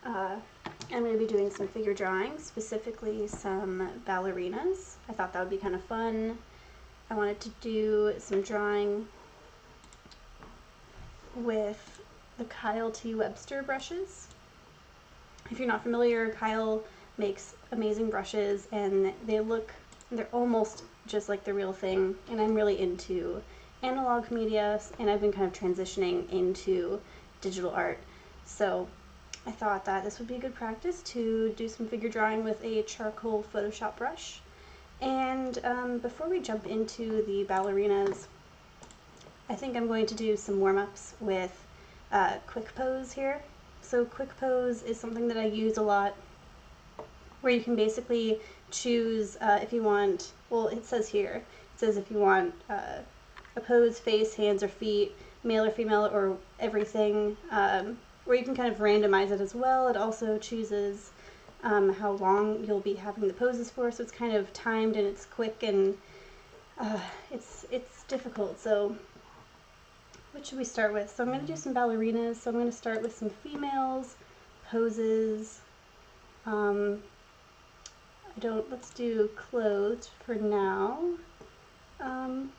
I'm going to be doing some figure drawing, specifically some ballerinas. I thought that would be kind of fun. I wanted to do some drawing with the Kyle T. Webster brushes. If you're not familiar, Kyle makes amazing brushes and they're almost just like the real thing, and I'm really into analog media, and I've been kind of transitioning into digital art. So I thought that this would be a good practice to do some figure drawing with a charcoal Photoshop brush. And before we jump into the ballerinas, I think I'm going to do some warm-ups with quick pose here. So quick pose is something that I use a lot, where you can basically choose if you want, well, it says here, it says if you want a pose, face, hands, or feet, male or female, or everything, or you can kind of randomize it as well. It also chooses how long you'll be having the poses for, so it's kind of timed and it's quick, and it's difficult. So what should we start with? So I'm going to do some ballerinas. So I'm going to start with some females, poses. Let's do clothes for now. And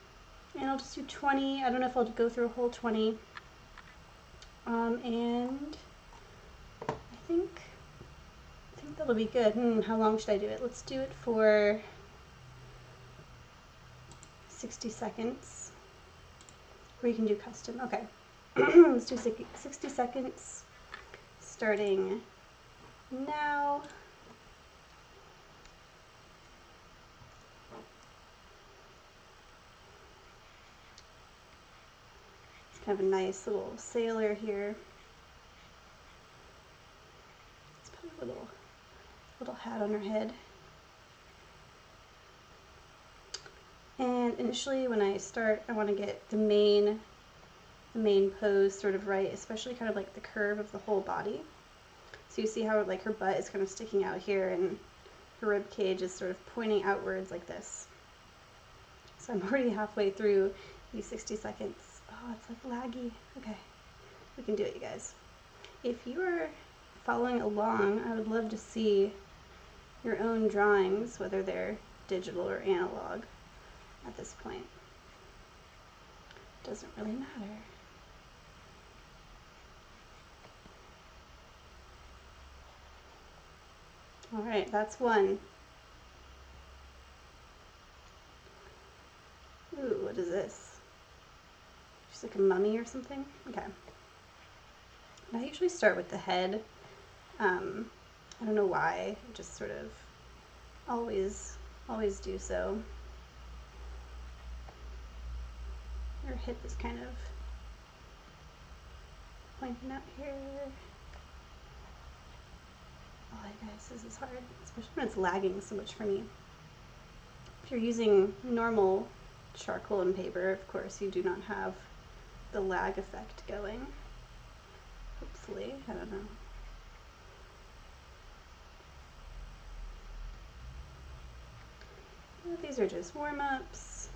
I'll just do 20. I don't know if I'll go through a whole 20. And I think that'll be good. How long should I do it? Let's do it for 60 seconds. Or you can do custom. Okay. Let's do 60 seconds starting now. It's kind of a nice little sailor here. Let's put a little hat on her head. And initially when I start, I want to get the main pose sort of right, especially kind of like the curve of the whole body. So you see how like her butt is kind of sticking out here and her rib cage is sort of pointing outwards like this. So I'm already halfway through these 60 seconds. Oh, it's like laggy. Okay, we can do it, you guys. If you are following along, I would love to see your own drawings, whether they're digital or analog at this point. Doesn't really matter. All right, that's one. Ooh, what is this? Just like a mummy or something? Okay. I usually start with the head. I don't know why, I just sort of always do so. Her hip is kind of pointing out here. Oh, you guys, this is hard, especially when it's lagging so much for me. If you're using normal charcoal and paper, of course, you do not have the lag effect going. Hopefully, I don't know. These are just warm-ups.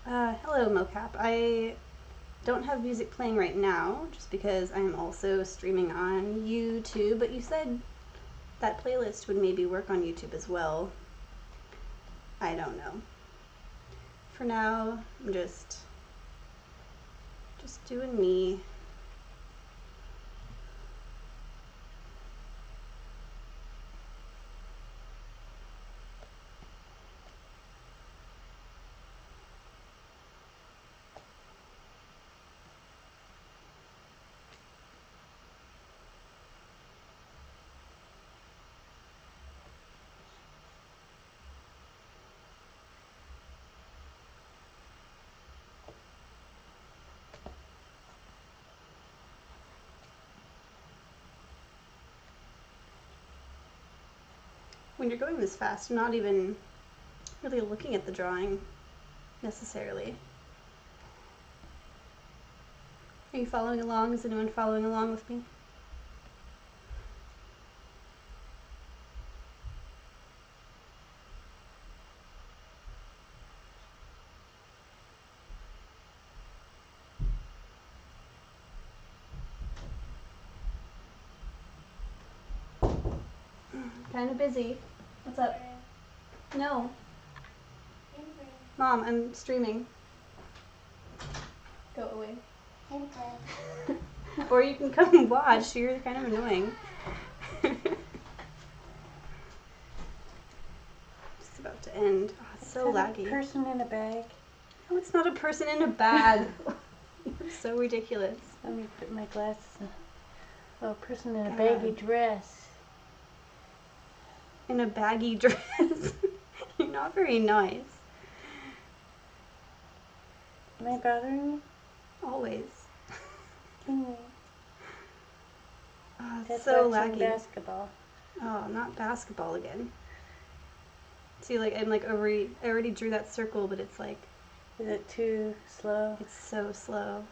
Hello, mocap. I don't have music playing right now, just because I'm also streaming on YouTube, but you said that playlist would maybe work on YouTube as well. I don't know. For now, I'm just doing me. When you're going this fast, I'm not even really looking at the drawing necessarily. Are you following along? Is anyone following along with me? kind of busy. What's up? No. Mom, I'm streaming. Go away. Or you can come and watch. You're kind of annoying. Just about to end. Oh, it's so laggy. A person in a bag. No, it's not a person in a bag. You're so ridiculous. Let me put my glasses on. Oh, a person in a baggy dress. In a baggy dress. You're not very nice. Am I bothering you? Always. Oh, Oh, it's that's so watching laggy. basketball. Oh, not basketball again. See, like, I'm like I already drew that circle, but it's like... Is it too slow? It's so slow.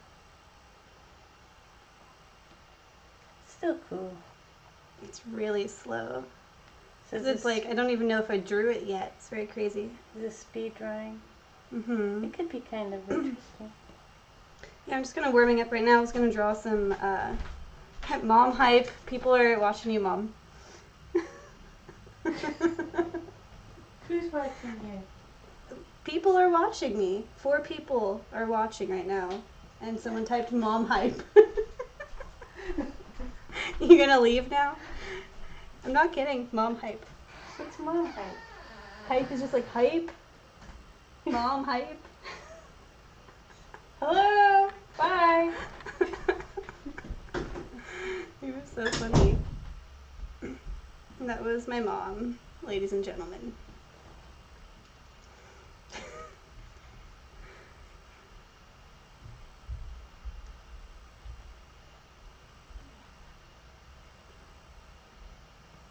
Still cool. It's really slow. So Because it's like, I don't even know if I drew it yet. It's very crazy. Is this speed drawing? Mm-hmm. It could be kind of interesting. Yeah, I'm just kind of warming up right now. I was going to draw some mom hype. People are watching you, Mom. Who's watching you? People are watching me. 4 people are watching right now. And someone typed mom hype. You gonna leave now? I'm not kidding. Mom hype. What's mom hype? Hype is just like hype. Mom hype. Hello. Bye. You were so funny. And that was my mom, ladies and gentlemen.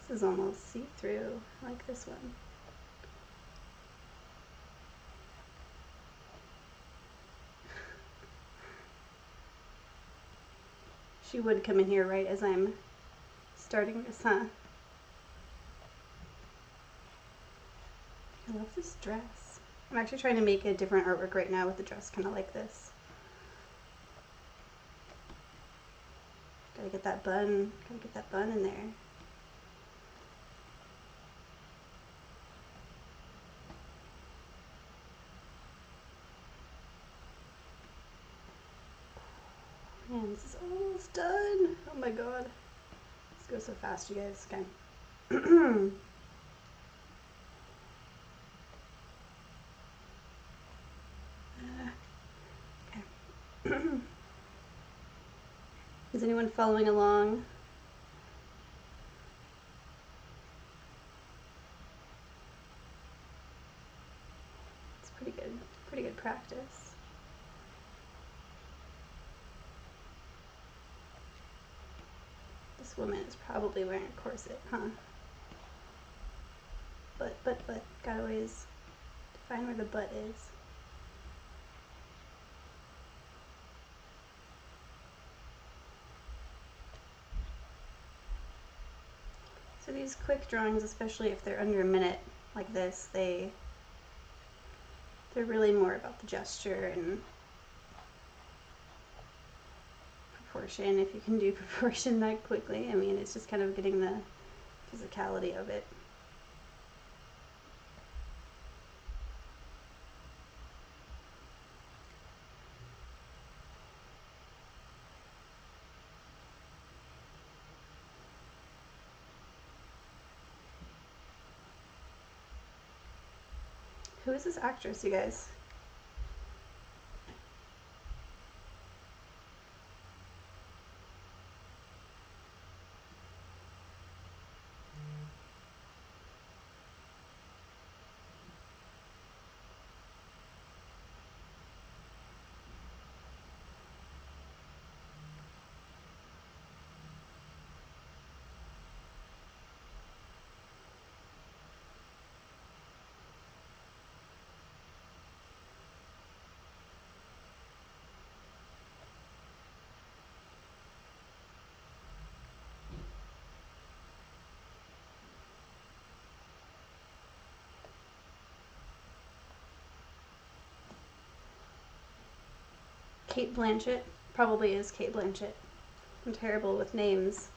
This is almost see-through, like this one. She would come in here right as I'm starting this, huh? I love this dress. I'm actually trying to make a different artwork right now with the dress kind of like this. Gotta get that bun in there. Man, this is almost done. Oh my god. This goes so fast, you guys. Okay. Okay. Is anyone following along? It's pretty good practice. This woman is probably wearing a corset, huh? But, gotta always find where the butt is. So these quick drawings, especially if they're under a minute like this, they're really more about the gesture and proportion, if you can do proportion that quickly. I mean, it's just kind of getting the physicality of it. Who is this actress, you guys? Kate Blanchett? Probably is Kate Blanchett. I'm terrible with names.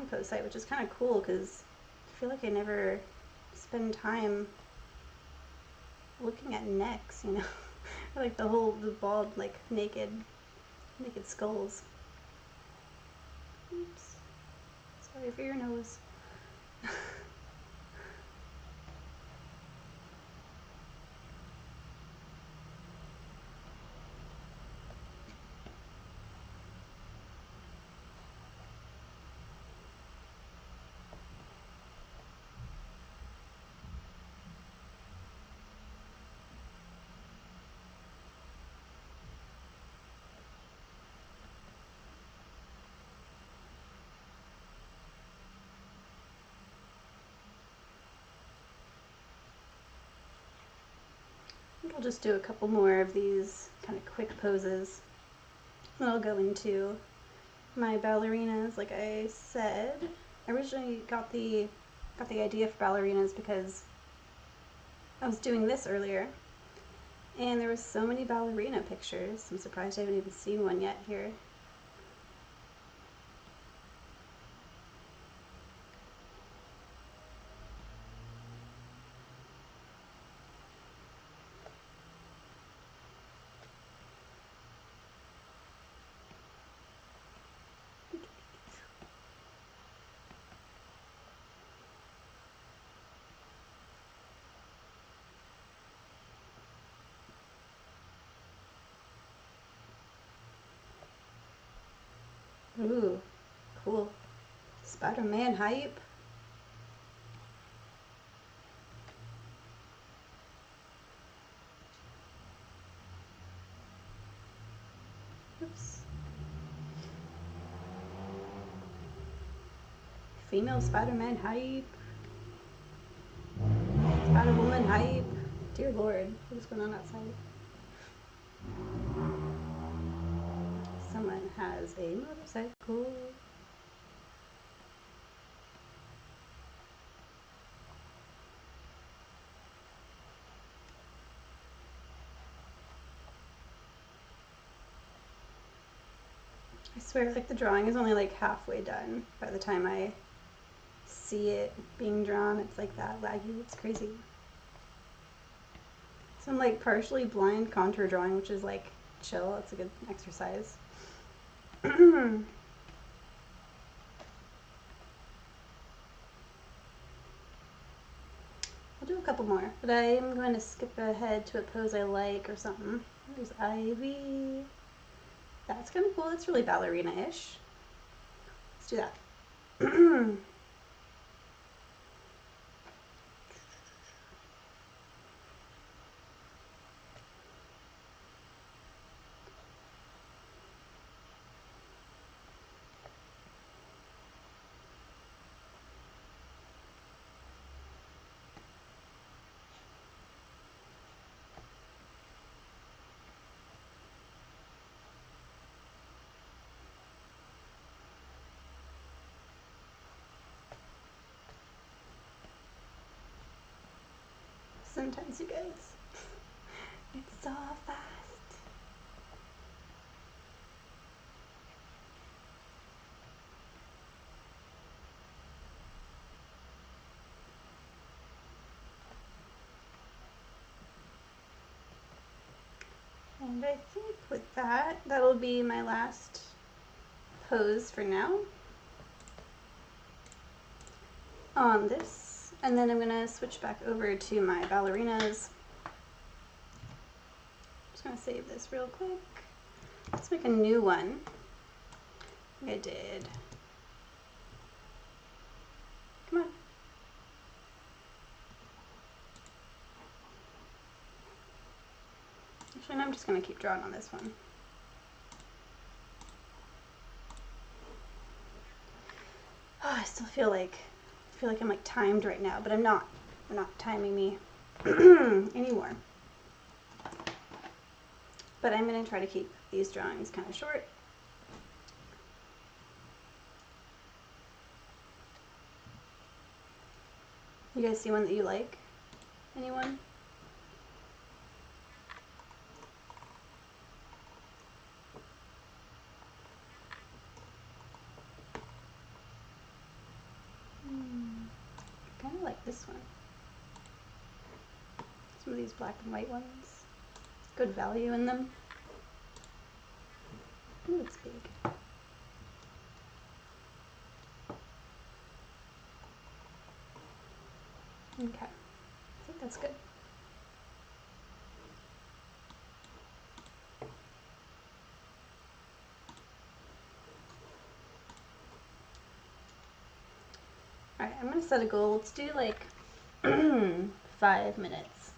blog post site, which is kind of cool because I feel like I never spend time looking at necks, you know, like the bald, like naked skulls. Oops. Sorry for your nose. I think I'll just do a couple more of these kind of quick poses. Then I'll go into my ballerinas. Like I said, I originally got the idea for ballerinas because I was doing this earlier, and there were so many ballerina pictures. I'm surprised I haven't even seen one yet here. Ooh, cool. Spider-Man hype. Oops. Female Spider-Man hype. Spider-Woman hype. Dear Lord, what's going on outside? Someone has a motorcycle. I swear, like, the drawing is only like halfway done by the time I see it being drawn. It's like that laggy. It's crazy. So I'm like partially blind contour drawing, which is like chill. It's a good exercise. I'll do a couple more, but I am going to skip ahead to a pose I like or something. There's Ivy. That's kind of cool. That's really ballerina-ish. Let's do that. Sometimes, you guys, it's so fast. And I think with that, that'll be my last pose for now on this. And then I'm gonna switch back over to my ballerinas. Just gonna save this real quick. Let's make a new one. I did. Come on. Actually, no, I'm just gonna keep drawing on this one. Oh, I still feel like I'm like timed right now, but I'm not. They're not timing me anymore. But I'm gonna try to keep these drawings kind of short. You guys see one that you like? Anyone? this one. Some of these black and white ones. Good value in them. Ooh, it's big. Okay, I think that's good. Alright, I'm gonna set a goal. Let's do like 5 minutes.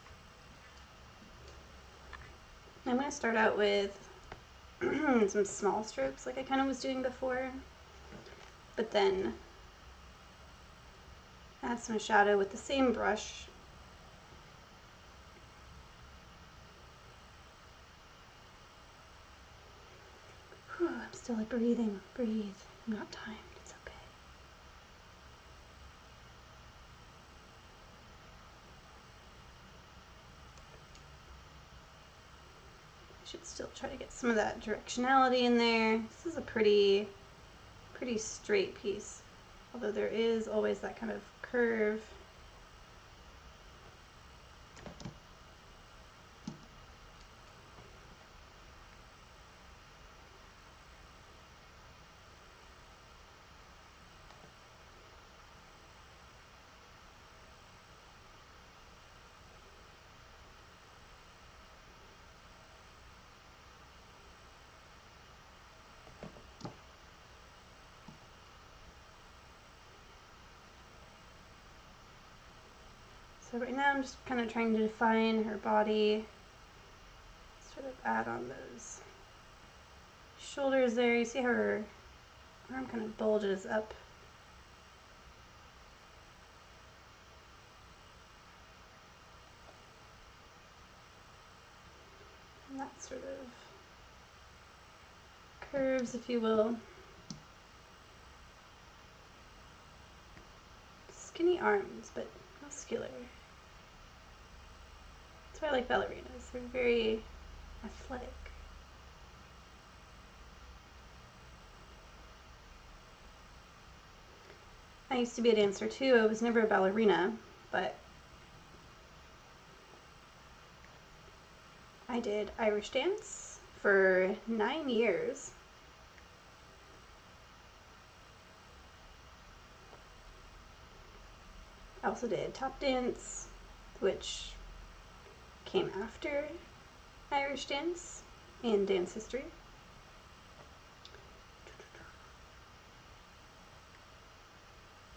I'm gonna start out with some small strokes like I kind of was doing before, but then add some shadow with the same brush. Whew, I'm still like breathing. Breathe. I'm not timed. It's okay. I should still try to get some of that directionality in there. This is a pretty straight piece, although there is always that kind of curve. So right now I'm just kind of trying to define her body, sort of add on those shoulders there. You see how her arm kind of bulges up. And that sort of curves, if you will. Skinny arms, but muscular. That's why I like ballerinas. They're very athletic. I used to be a dancer too. I was never a ballerina, but I did Irish dance for 9 years. I also did top dance, which came after Irish dance in dance history.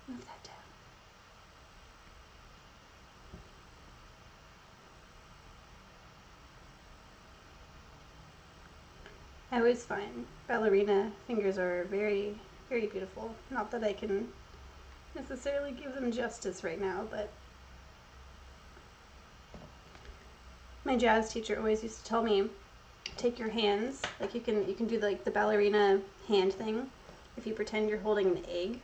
Move that down. I always find ballerina fingers are very, very beautiful. Not that I can necessarily give them justice right now, but my jazz teacher always used to tell me, take your hands, like you can do like the ballerina hand thing if you pretend you're holding an egg,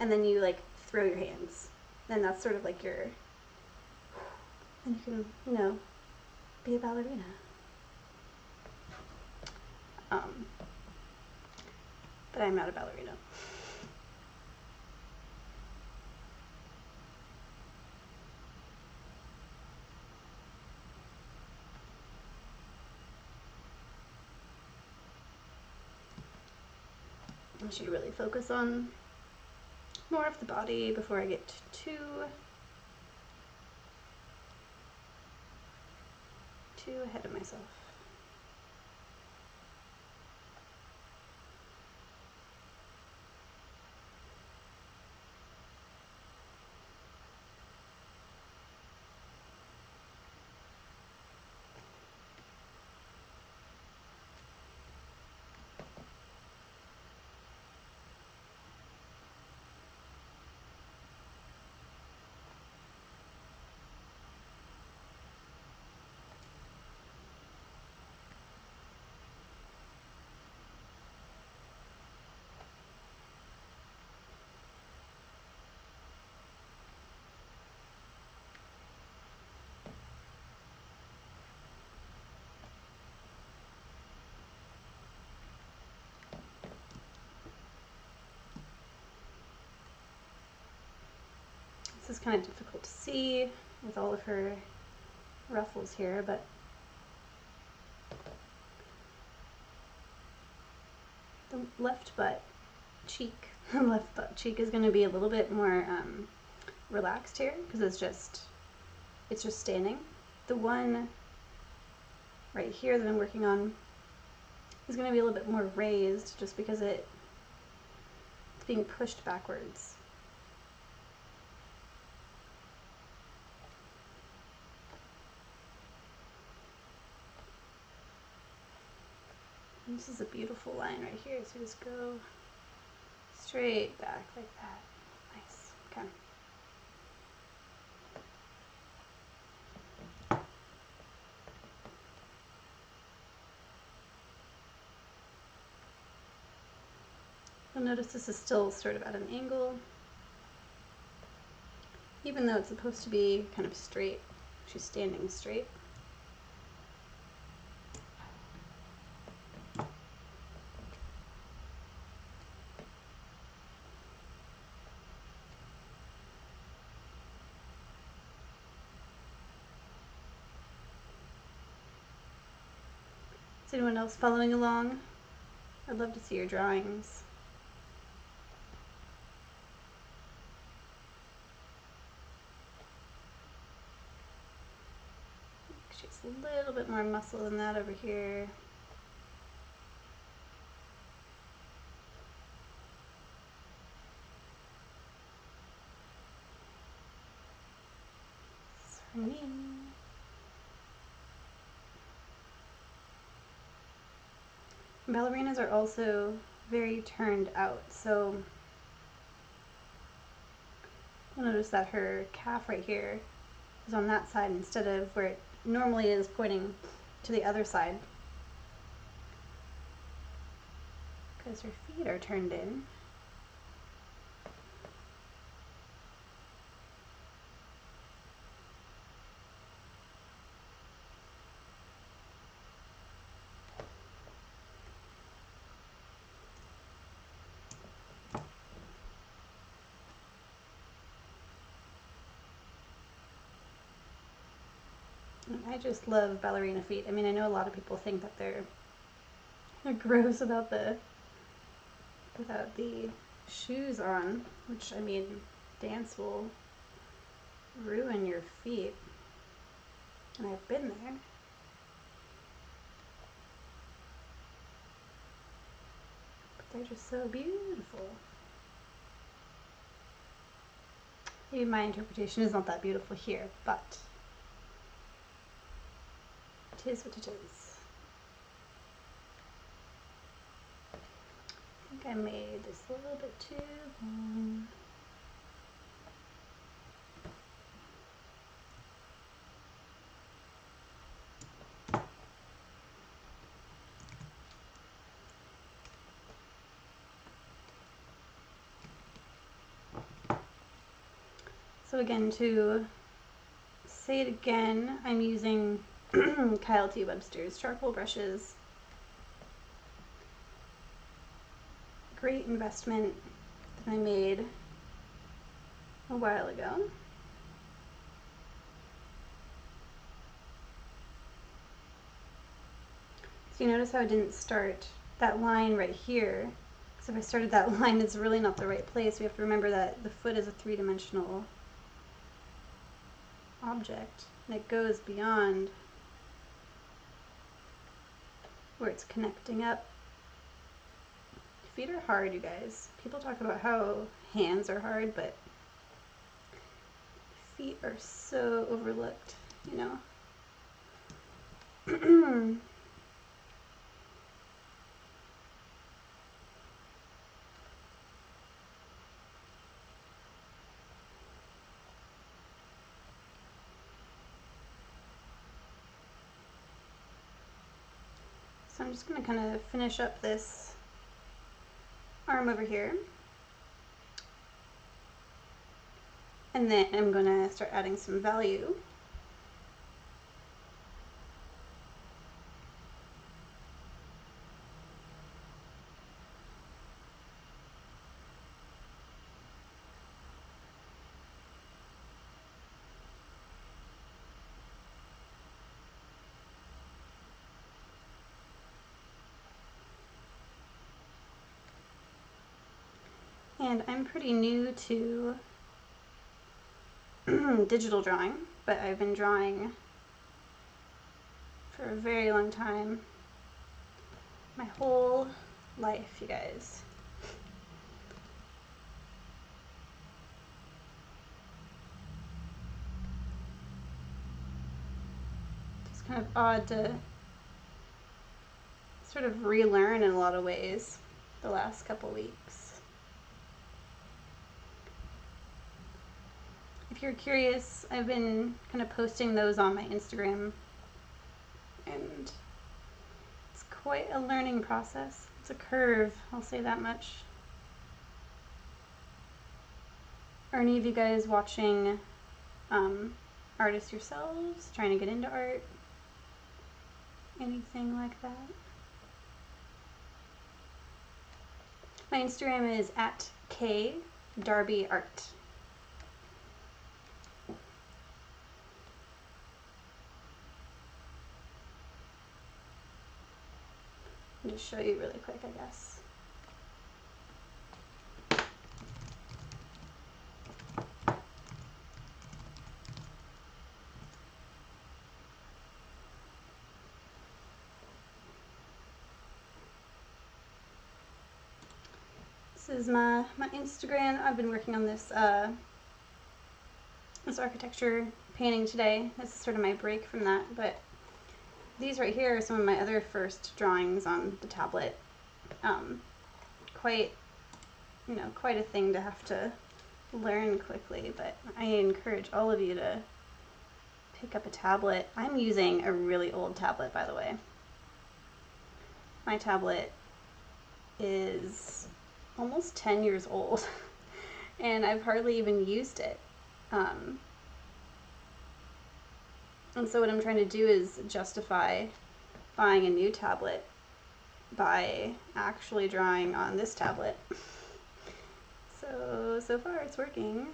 and then you like throw your hands. Then that's sort of like your, and you can, you know, be a ballerina. But I'm not a ballerina. I should really focus on more of the body before I get too ahead of myself. This is kind of difficult to see with all of her ruffles here, but the left butt cheek, the left butt cheek is going to be a little bit more relaxed here because it's just standing. The one right here that I'm working on is going to be a little bit more raised just because it's being pushed backwards. And this is a beautiful line right here, so just go straight back like that. Nice. Okay. You'll notice this is still sort of at an angle, even though it's supposed to be kind of straight. She's standing straight. Is anyone else following along? I'd love to see your drawings. She's a little bit more muscle than that over here. This is her knee. Ballerinas are also very turned out, so you'll notice that her calf right here is on that side instead of where it normally is pointing to the other side, because her feet are turned in. I just love ballerina feet. I mean, I know a lot of people think that they're gross without the shoes on, which, I mean, dance will ruin your feet, and I've been there. But they're just so beautiful. Maybe my interpretation is not that beautiful here, but it is what it is. I think I made this a little bit too long. So again, to say it again, I'm using Kyle T. Webster's charcoal brushes. Great investment that I made a while ago. So you notice how I didn't start that line right here, because if I started that line, it's really not the right place. We have to remember that the foot is a three-dimensional object, and it goes beyond where it's connecting up. Feet are hard, you guys. People talk about how hands are hard, but feet are so overlooked, you know? So I'm just going to kind of finish up this arm over here. And then I'm going to start adding some value. And I'm pretty new to digital drawing, but I've been drawing for a very long time. My whole life, you guys. It's kind of odd to sort of relearn in a lot of ways the last couple weeks. If you're curious, I've been kind of posting those on my Instagram, and it's quite a learning process. It's a curve, I'll say that much. Are any of you guys watching artists yourselves, trying to get into art? Anything like that? My Instagram is @kdarbyart. I'll just show you really quick, I guess. This is my Instagram. I've been working on this this architecture painting today. This is sort of my break from that, but these right here are some of my other first drawings on the tablet. Quite a thing to have to learn quickly, but I encourage all of you to pick up a tablet. I'm using a really old tablet, by the way. My tablet is almost 10 years old and I've hardly even used it. And so what I'm trying to do is justify buying a new tablet by actually drawing on this tablet. So far it's working.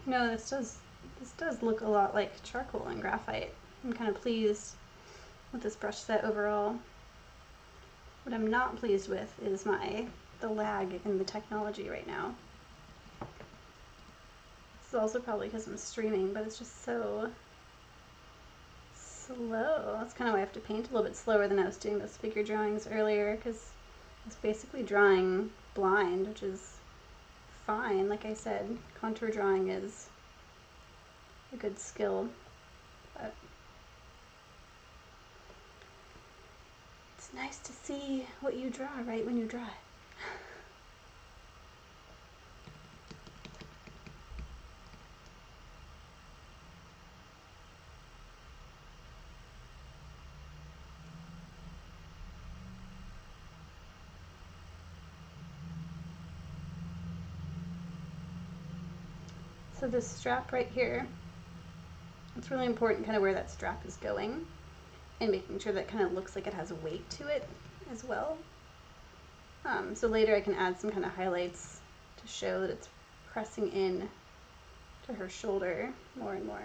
No, this does look a lot like charcoal and graphite. I'm kind of pleased with this brush set overall. What I'm not pleased with is the lag in the technology right now. This is also probably because I'm streaming, but it's just so slow. That's kind of why I have to paint a little bit slower than I was doing those figure drawings earlier, because I was basically drawing blind, which is fine. Like I said, contour drawing is a good skill, but it's nice to see what you draw right when you draw it. So this strap right here, it's really important kind of where that strap is going and making sure that kind of looks like it has weight to it as well. So later I can add some kind of highlights to show that it's pressing in to her shoulder more and more.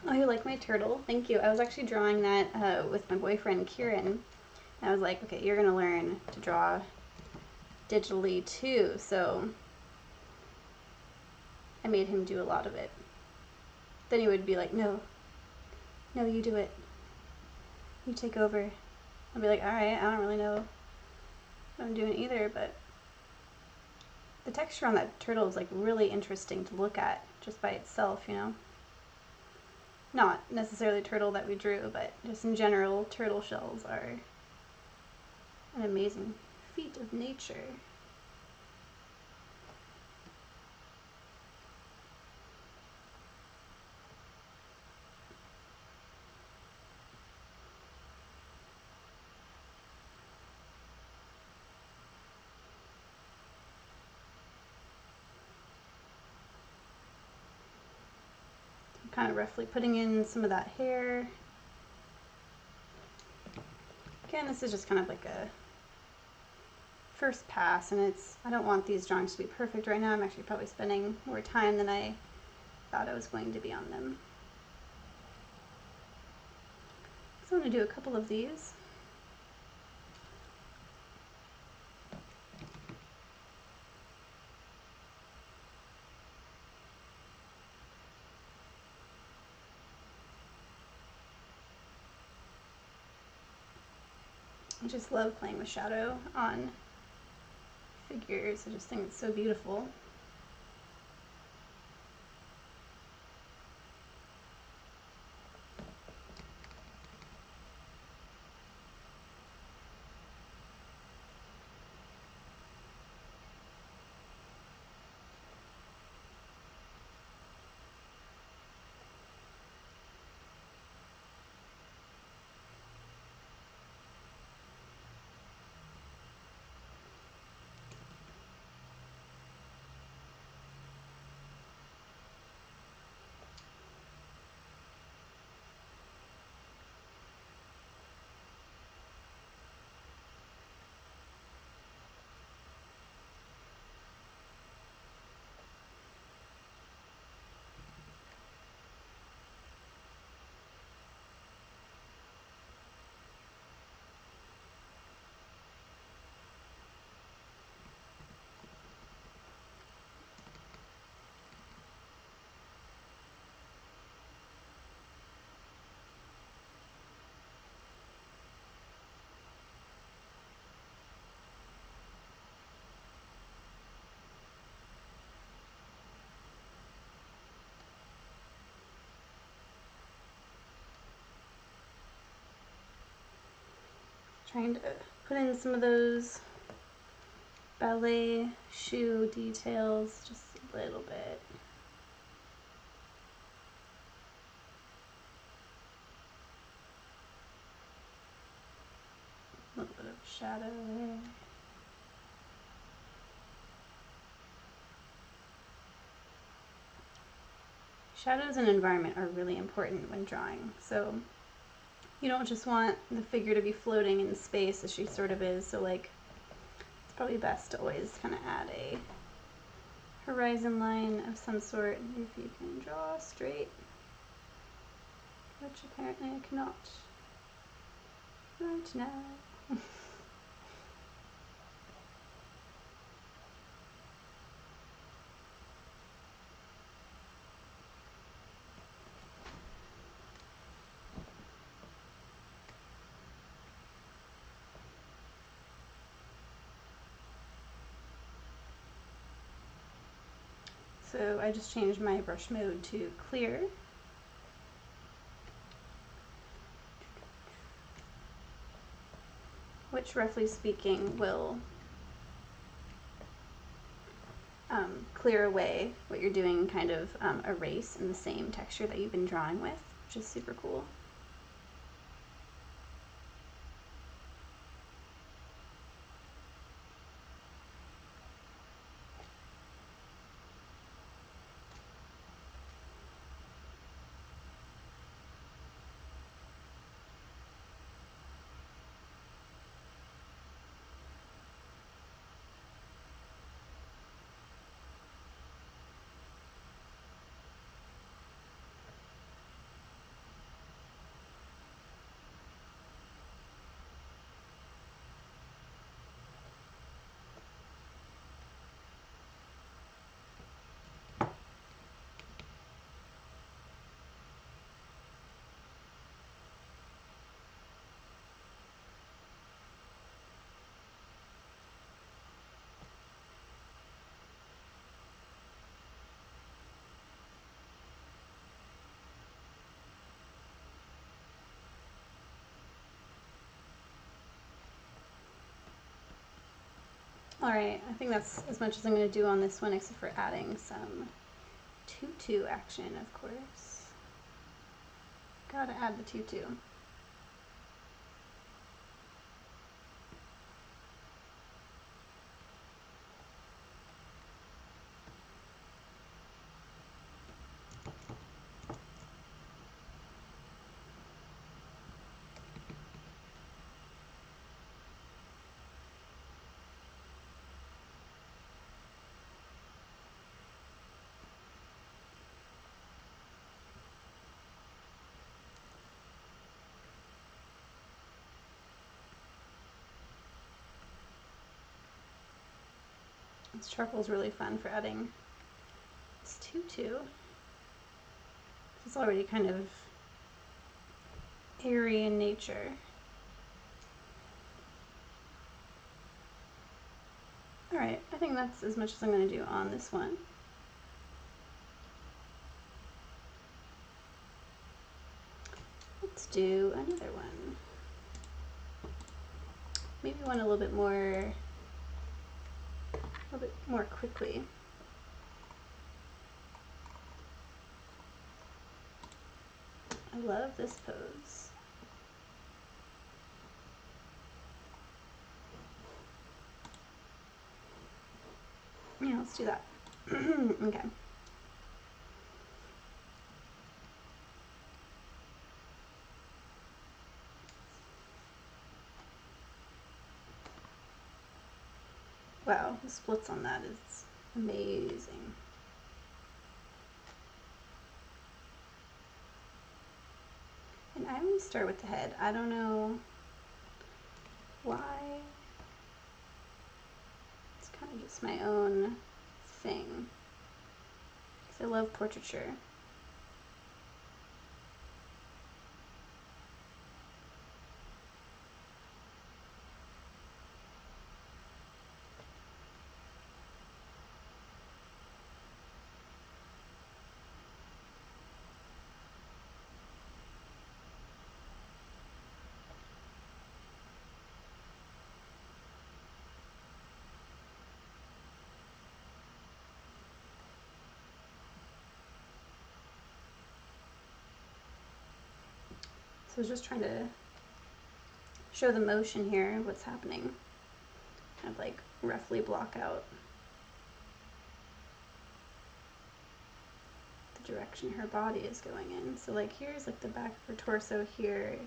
Oh, you like my turtle? Thank you. I was actually drawing that with my boyfriend, Kieran. And I was like, okay, you're going to learn to draw digitally too. So I made him do a lot of it. Then he would be like, no, you do it. You take over. I'd be like, all right, I don't really know what I'm doing either, but the texture on that turtle is like really interesting to look at just by itself, you know? Not necessarily a turtle that we drew, but just in general, turtle shells are an amazing feat of nature. kind of roughly putting in some of that hair. Again, this is just kind of like a first pass, and I don't want these drawings to be perfect right now. I'm actually probably spending more time than I thought I was going to be on them. So I'm going to do a couple of these. I just love playing with shadow on figures. I just think it's so beautiful. Trying to put in some of those ballet shoe details just a little bit. A little bit of shadow there. Shadows and environment are really important when drawing. So you don't just want the figure to be floating in space as she sort of is. So like, it's probably best to always kind of add a horizon line of some sort if you can draw straight, which apparently I cannot right now. So I just changed my brush mode to clear. Which roughly speaking will clear away what you're doing, kind of erase in the same texture that you've been drawing with, which is super cool. Alright, I think that's as much as I'm going to do on this one, except for adding some tutu action, of course. Gotta add the tutu. This charcoal is really fun for adding this tutu. It's already kind of airy in nature. Alright, I think that's as much as I'm going to do on this one. Let's do another one. Maybe one a little bit more quickly. I love this pose. Yeah, let's do that. Okay. Wow, the splits on that is amazing. And I always start with the head. I don't know why. It's kind of just my own thing. Because I love portraiture. So I was just trying to show the motion here, what's happening. Kind of like roughly block out the direction her body is going in. So like here's like the back of her torso here,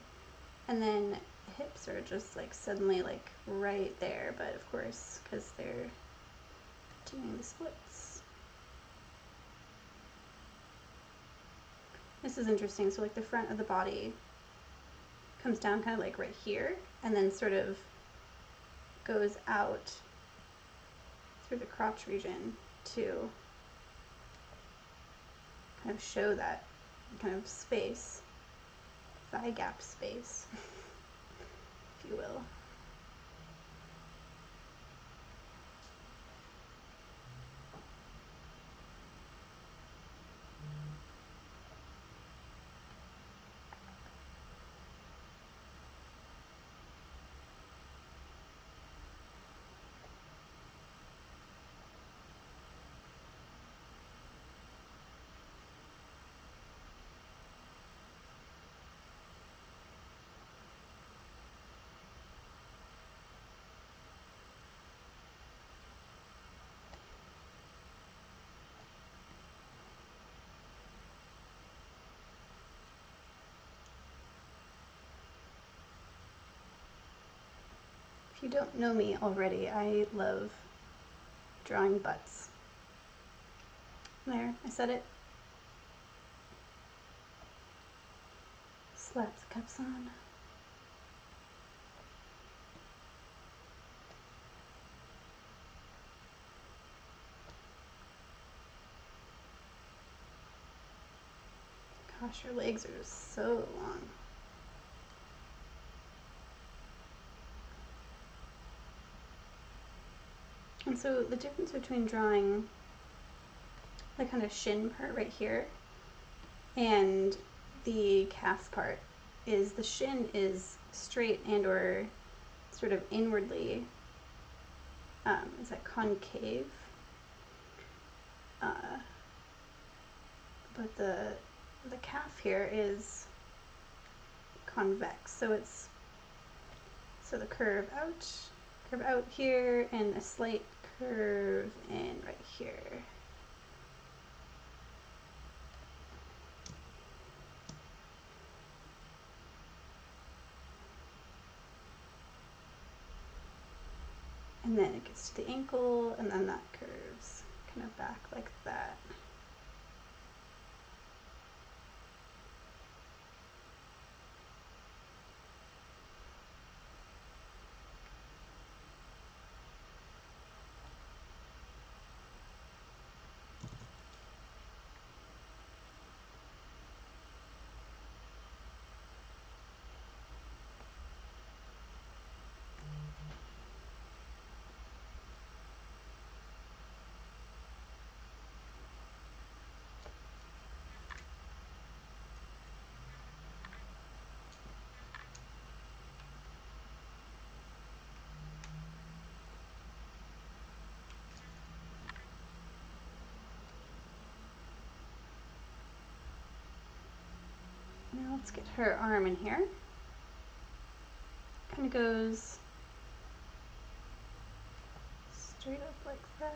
and then the hips are just like suddenly like right there, but of course because they're doing the splits. This is interesting. So like the front of the body comes down kind of like right here, and then sort of goes out through the crotch region to kind of show that kind of space, thigh gap space, if you will. If you don't know me already, I love drawing butts. There, I said it. Slap the cups on. Gosh, your legs are just so long. And so the difference between drawing the kind of shin part right here and the calf part is the shin is straight and or sort of inwardly, is that concave? But the calf here is convex, so it's the curve out here, and a slight curve in right here. And then it gets to the ankle, and then that curves kind of back like that. Let's get her arm in here. Kind of goes straight up like that.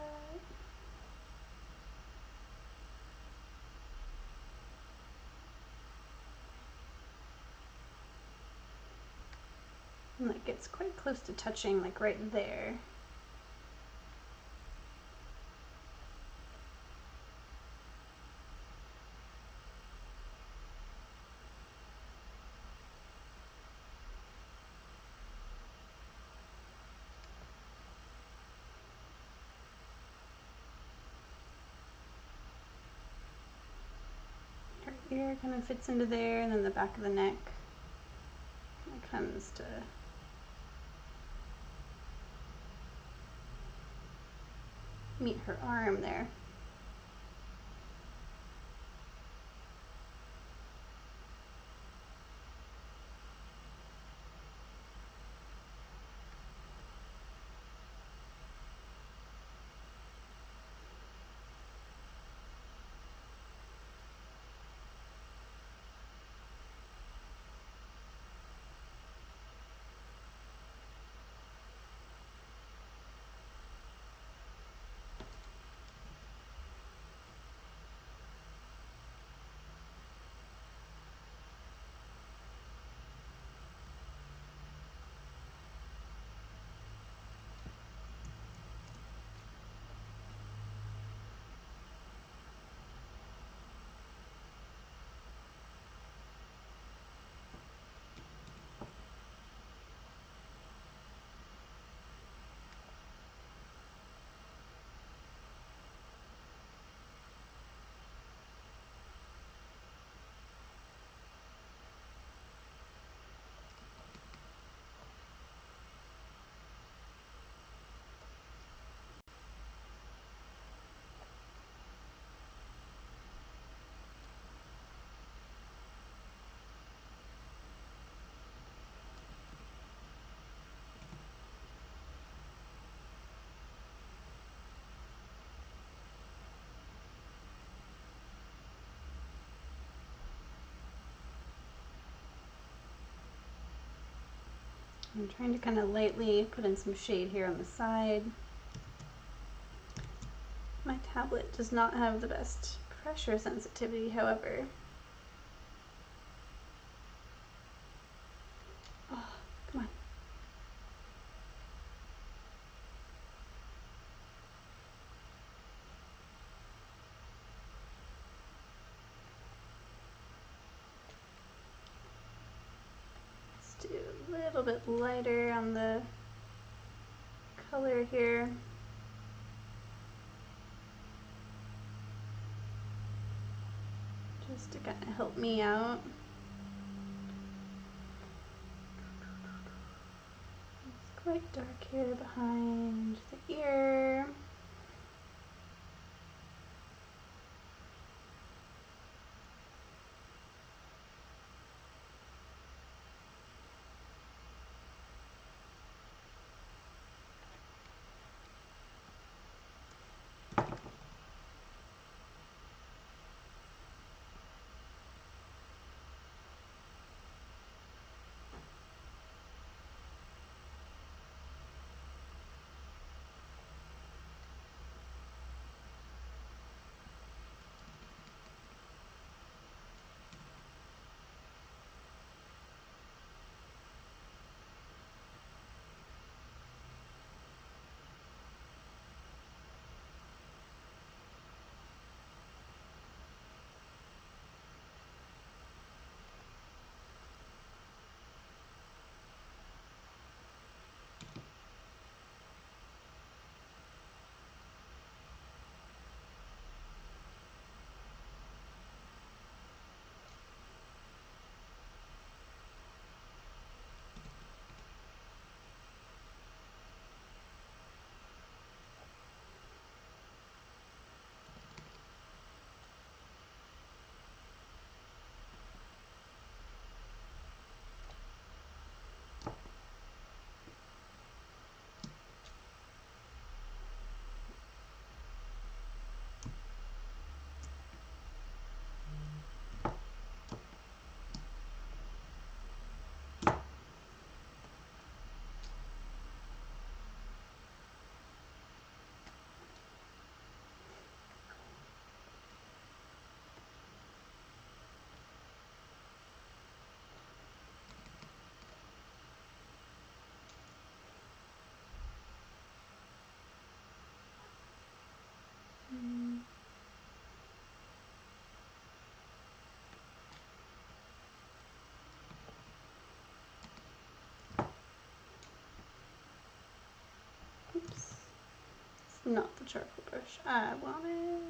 And that gets quite close to touching, like right there. Her ear kind of fits into there, and then the back of the neck kind of comes to meet her arm there. I'm trying to kind of lightly put in some shade here on the side. My tablet does not have the best pressure sensitivity, however. Oh, come on. Let's do a little bit lighter on the color here. Just to kind of help me out. It's quite dark here behind the ear. Not the charcoal brush I wanted.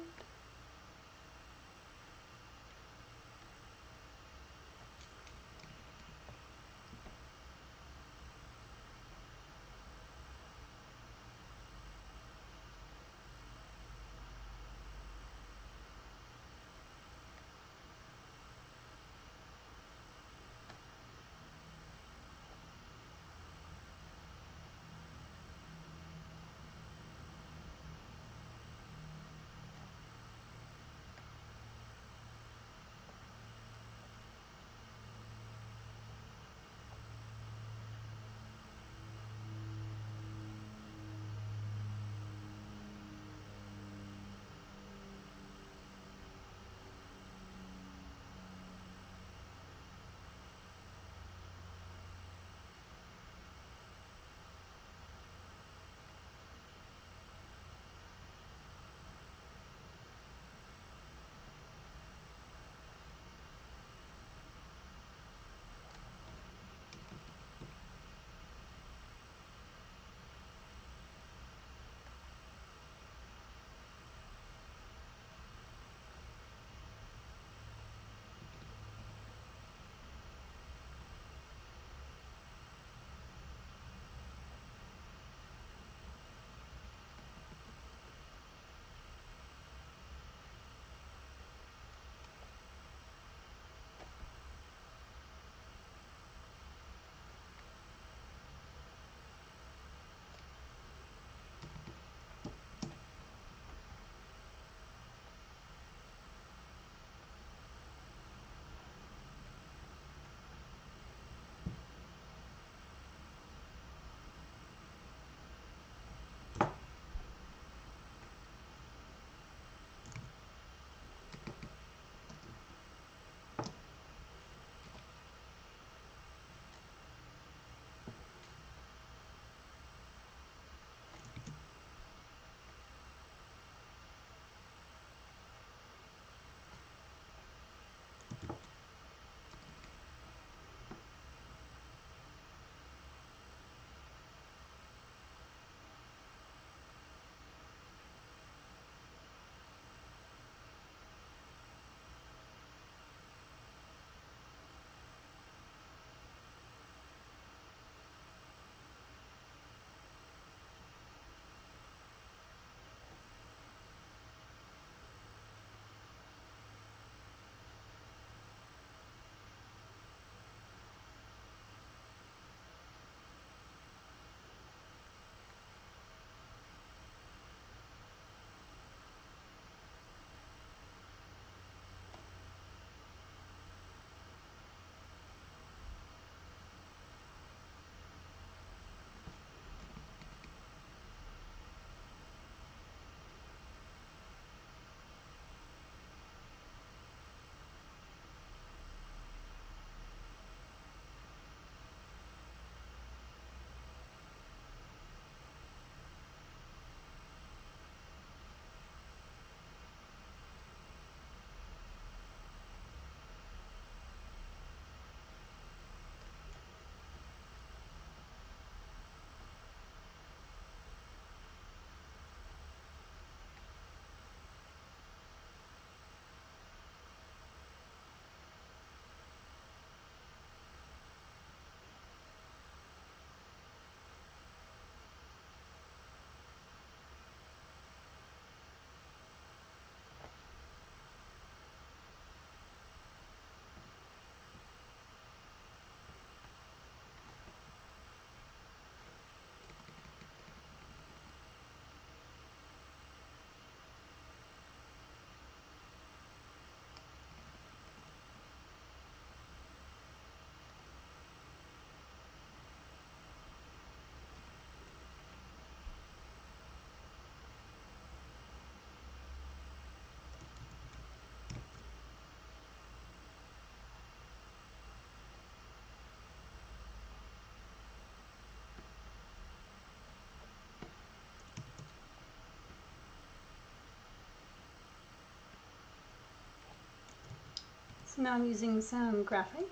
So now I'm using some graphite.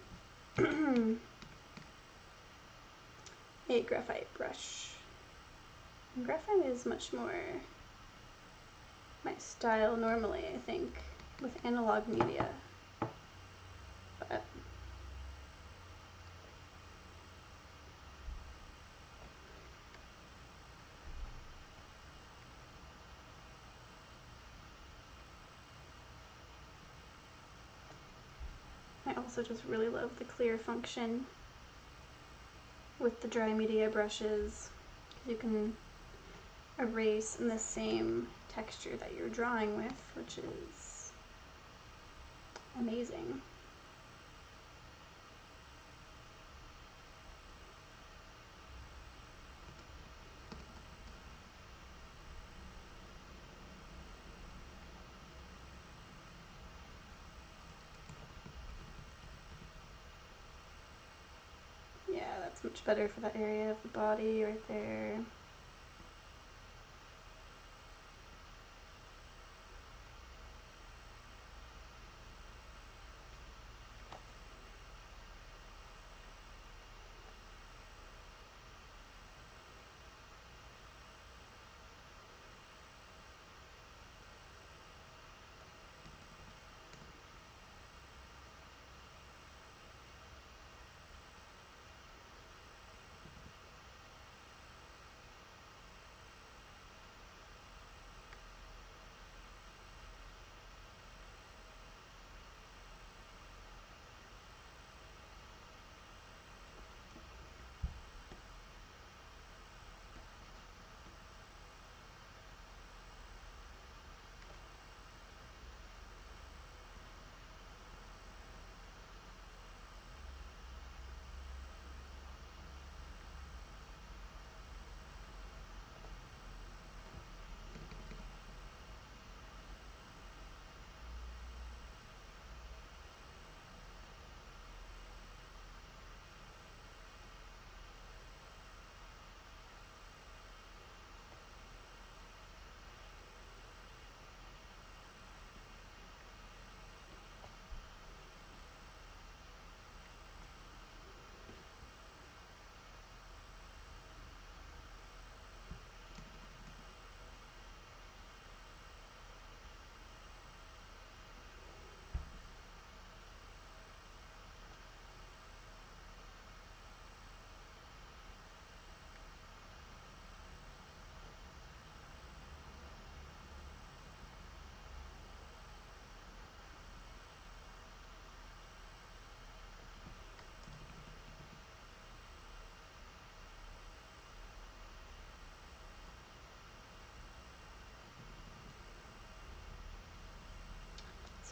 A graphite brush. And graphite is much more my style normally, I think, with analog media. But I also just really love the clear function with the dry media brushes. You can erase in the same texture that you're drawing with, which is amazing. Yeah, that's much better for that area of the body right there.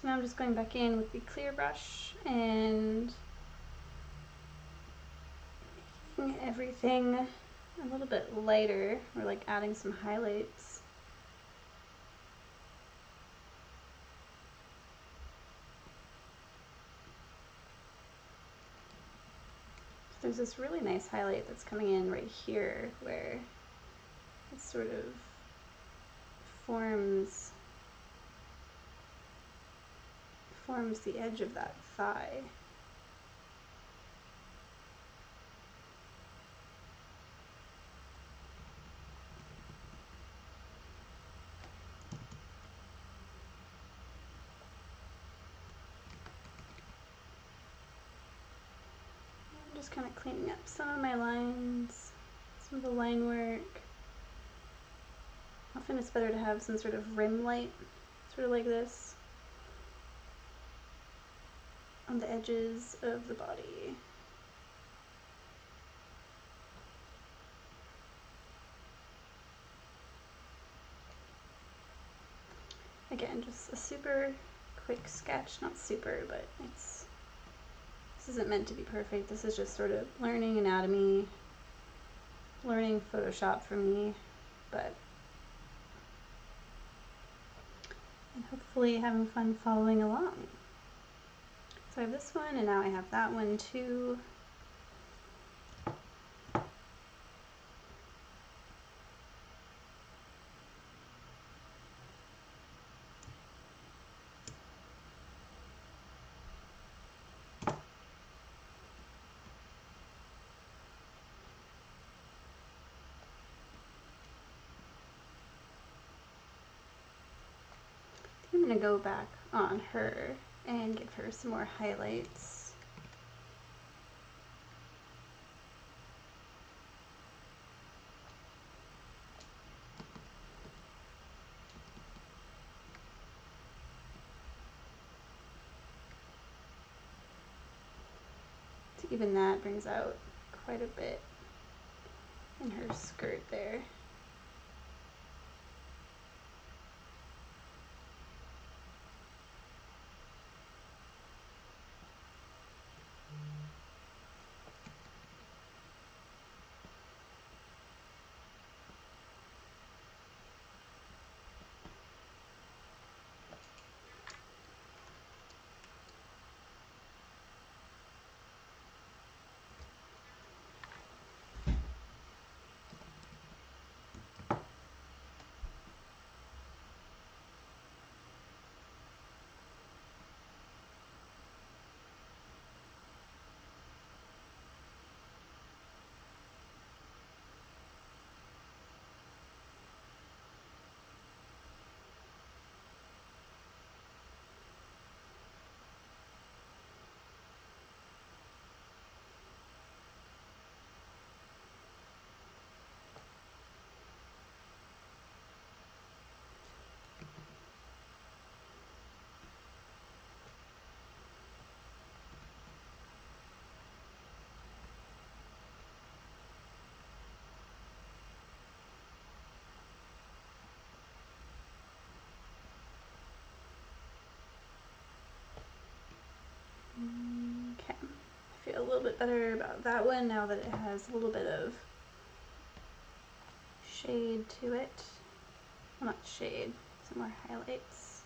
So now I'm just going back in with the clear brush and making everything a little bit lighter, or like adding some highlights. So there's this really nice highlight that's coming in right here where it sort of forms the edge of that thigh. I'm just kind of cleaning up some of my lines, some of the line work. Often it's better to have some sort of rim light, sort of like this, on the edges of the body. Again, just a super quick sketch, not super, but this isn't meant to be perfect. This is just sort of learning anatomy, learning Photoshop for me, but and hopefully having fun following along. So I have this one, and now I have that one too. I'm gonna go back on her and give her some more highlights. So even that brings out quite a bit in her skirt there. Okay, I feel a little bit better about that one now that it has a little bit of shade to it. Well, not shade, some more highlights.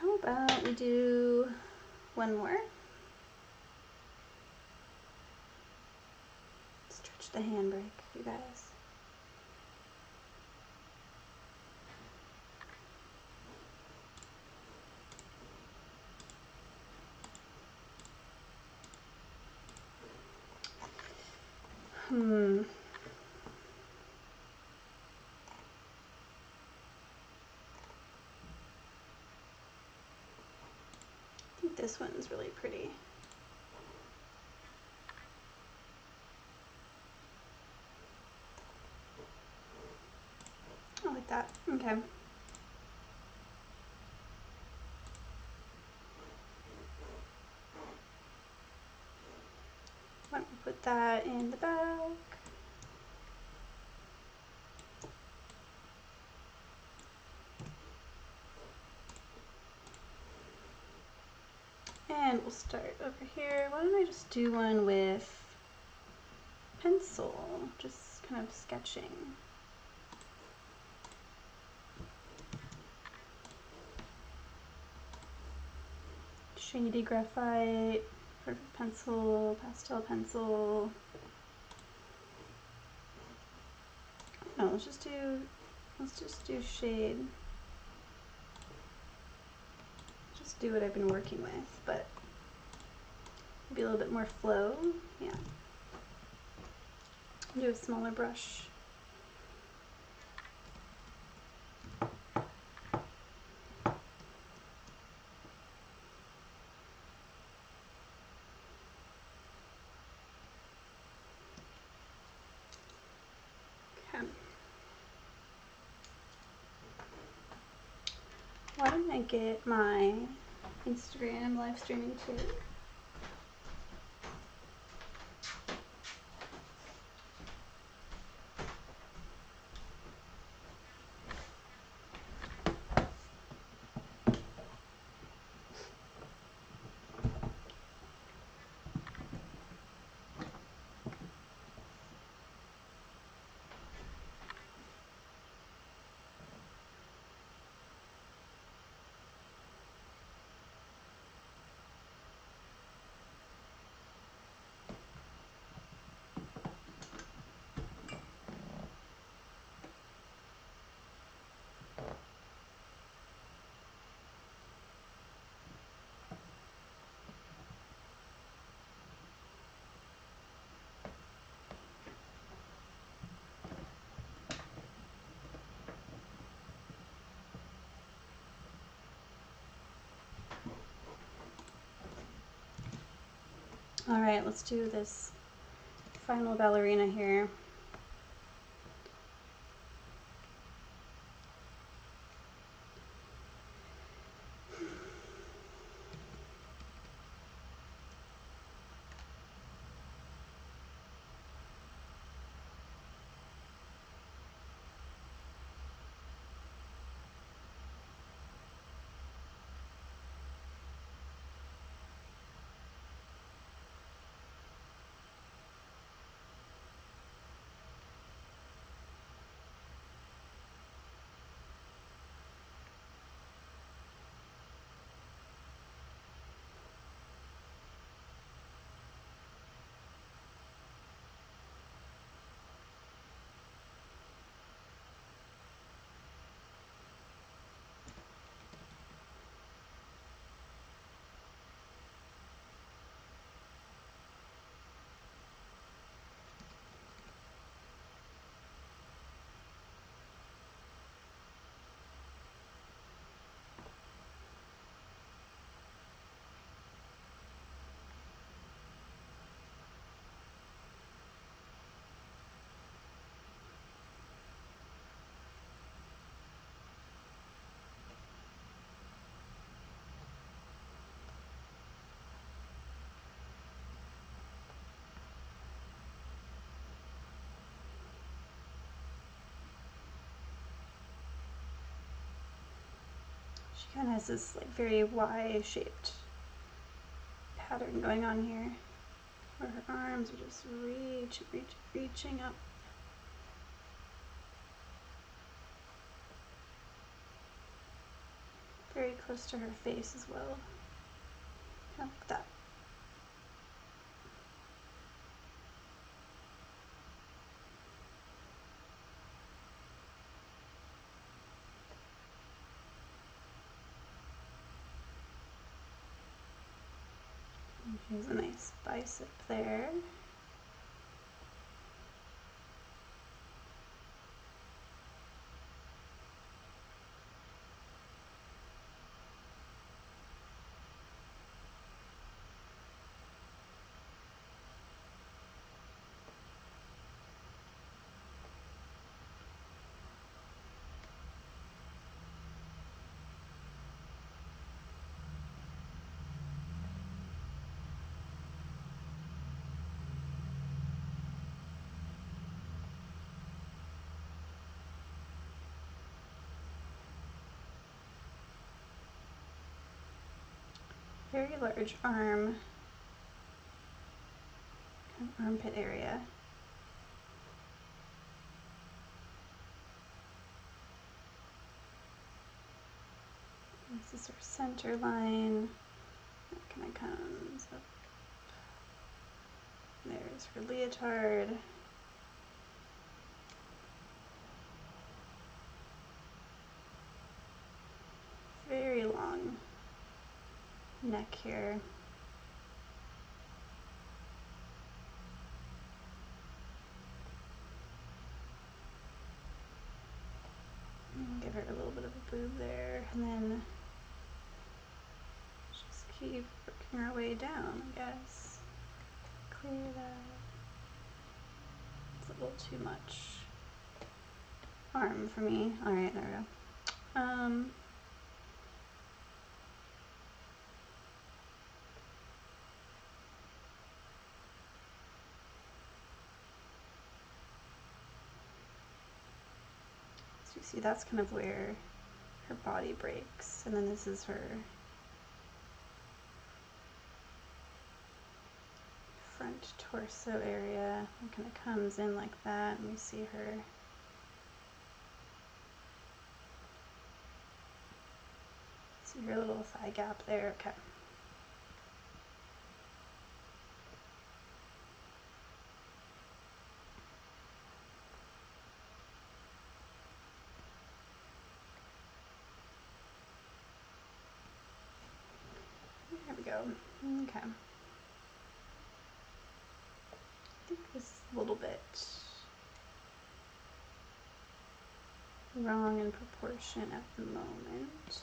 How about we do one more? Stretch the handbrake, you guys. I think this one's really pretty. I like that. Okay. Why don't we put that in the back? And we'll start over here. Why don't I just do one with pencil, just kind of sketching. Shady graphite, perfect pencil, pastel pencil. No, let's just do shade. Just do what I've been working with, but maybe a little bit more flow. Yeah. Do a smaller brush. Okay. Why don't I get my Instagram live streaming too? All right, let's do this final ballerina here. She kind of has this like very Y-shaped pattern going on here, where her arms are just reaching up. Very close to her face as well. Kind of like that. And here's a nice bicep there. Very large arm, kind of armpit area. This is her center line. That kind of comes up. There's her leotard. Very long neck here. Give her a little bit of a boob there, and then just keep working our way down, I guess. Clear that. It's a little too much arm for me. All right, there we go. So you see that's kind of where her body breaks, and then this is her front torso area. It kind of comes in like that, and we see her little thigh gap there. Okay. There we go. Okay. I think this is a little bit wrong in proportion at the moment.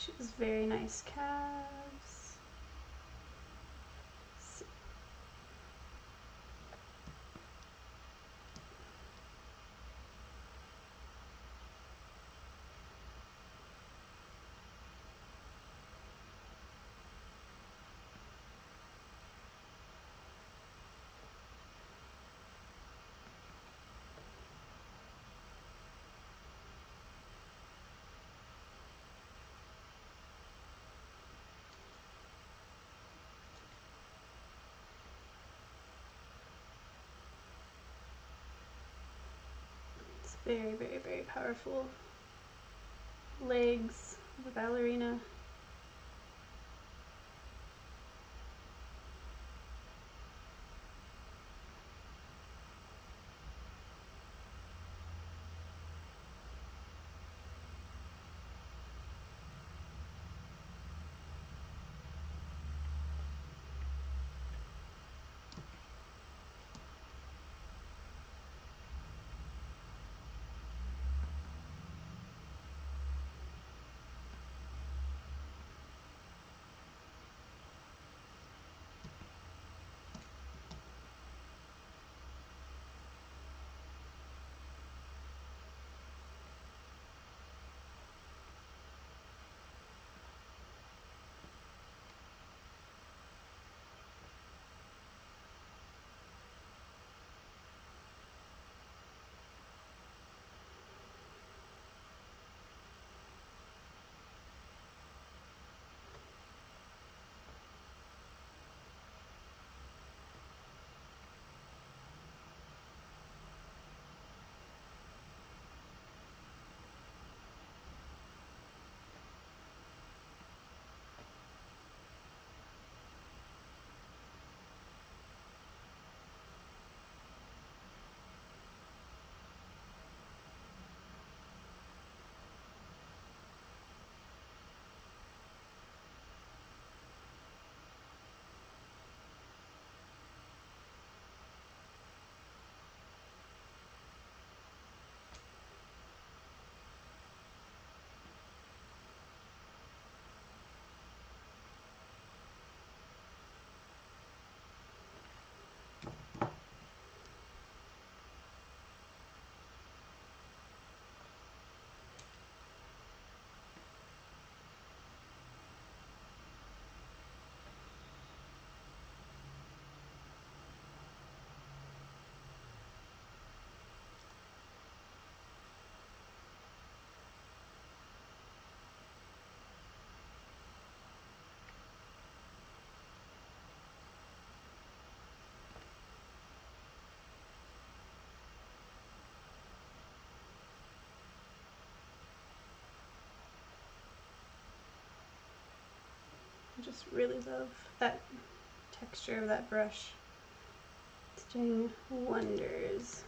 She has very nice calves. It's very, very, very powerful. Legs of a ballerina. I just really love that texture of that brush. It's doing wonders.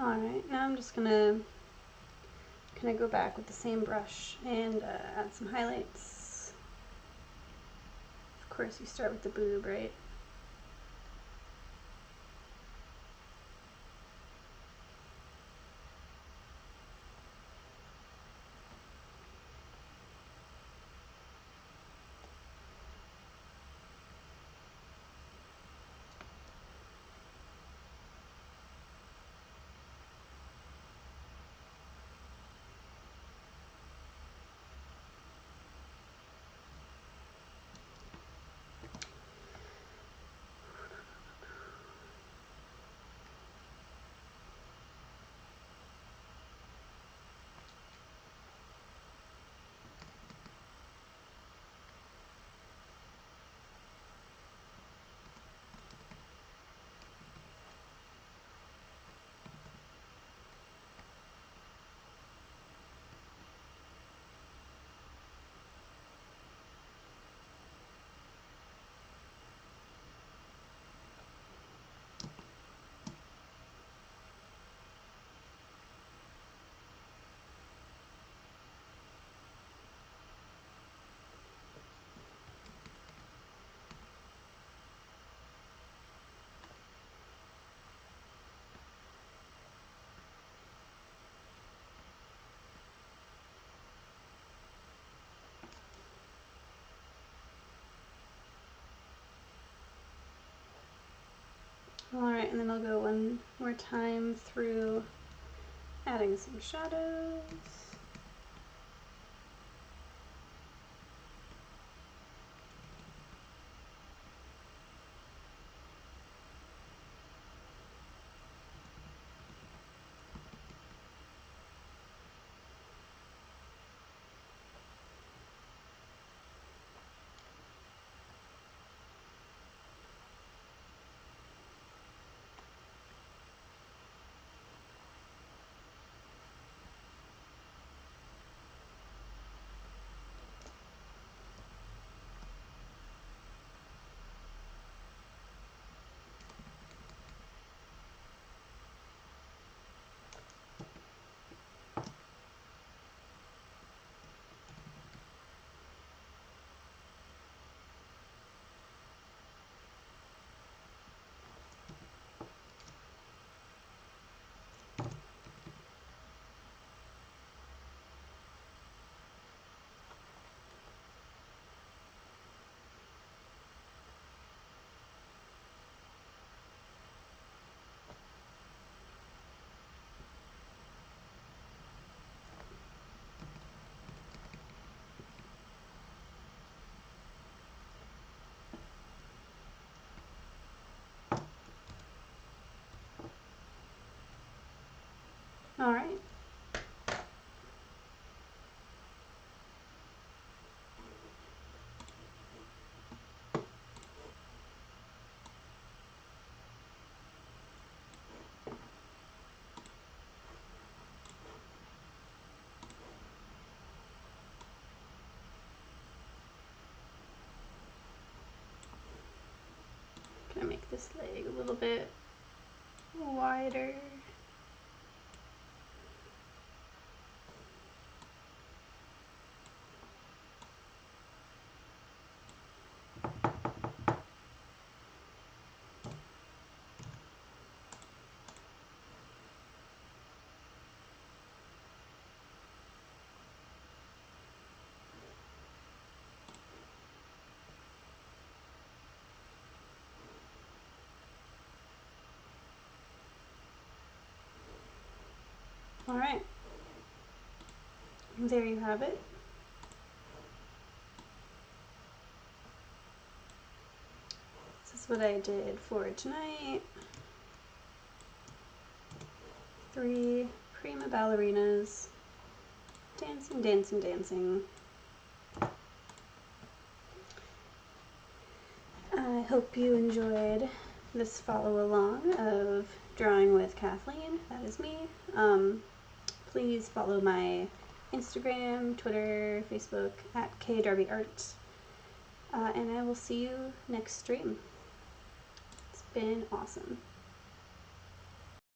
Alright, now I'm just gonna go back with the same brush and add some highlights. Of course you start with the boob, right? Alright, and then I'll go one more time through adding some shadows. Alright. Gonna make this leg a little bit wider. Alright, there you have it. This is what I did for tonight. 3 prima ballerinas, dancing, dancing, dancing. I hope you enjoyed this follow along of Drawing with Kathleen. That is me. Please follow my Instagram, Twitter, Facebook at kdarbyart. And I will see you next stream. It's been awesome.